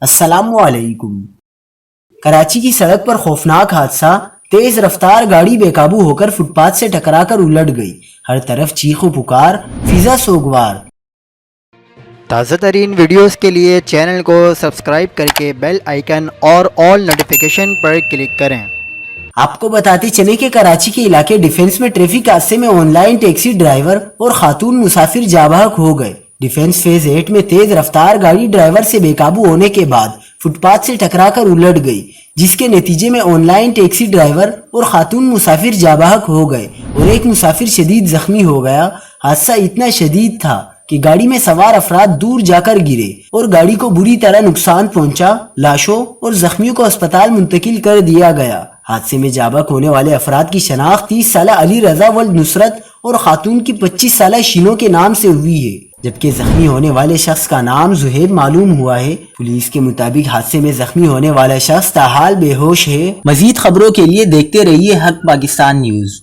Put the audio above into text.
السلام علیکم۔ کراچی کی سڑک پر خوفناک حادثہ، تیز رفتار گاڑی بے قابو ہو کر فٹ پاتھ سے ٹکرا کر الٹ گئی، ہر طرف چیخ و پکار، فضا سوگوار۔ تازہ ترین ویڈیوز کے لیے چینل کو سبسکرائب کر کے بیل آئیکن اور آل نوٹیفیکیشن پر کلک کریں۔ آپ کو بتاتے چلیں کہ کراچی کے علاقے ڈیفنس میں ٹریفک حادثے میں آن لائن ٹیکسی ڈرائیور اور خاتون مسافر جاں بحق ہو گئے۔ ڈیفنس فیز 8 میں تیز رفتار گاڑی ڈرائیور سے بے قابو ہونے کے بعد فٹ پاتھ سے ٹکرا کر الٹ گئی، جس کے نتیجے میں آن لائن ٹیکسی ڈرائیور اور خاتون مسافر جاں بحق ہو گئے اور ایک مسافر شدید زخمی ہو گیا۔ حادثہ اتنا شدید تھا کہ گاڑی میں سوار افراد دور جا کر گرے اور گاڑی کو بری طرح نقصان پہنچا۔ لاشوں اور زخمیوں کو اسپتال منتقل کر دیا گیا۔ حادثے میں جاں بحق ہونے والے افراد کی شناخت 30 سالہ علی رضا ولد نصرت اور خاتون کی 25 سالہ شینو کے نام سے ہوئی ہے، جبکہ زخمی ہونے والے شخص کا نام زہیب معلوم ہوا ہے۔ پولیس کے مطابق حادثے میں زخمی ہونے والا شخص تاحال بے ہوش ہے۔ مزید خبروں کے لیے دیکھتے رہیے حق پاکستان نیوز۔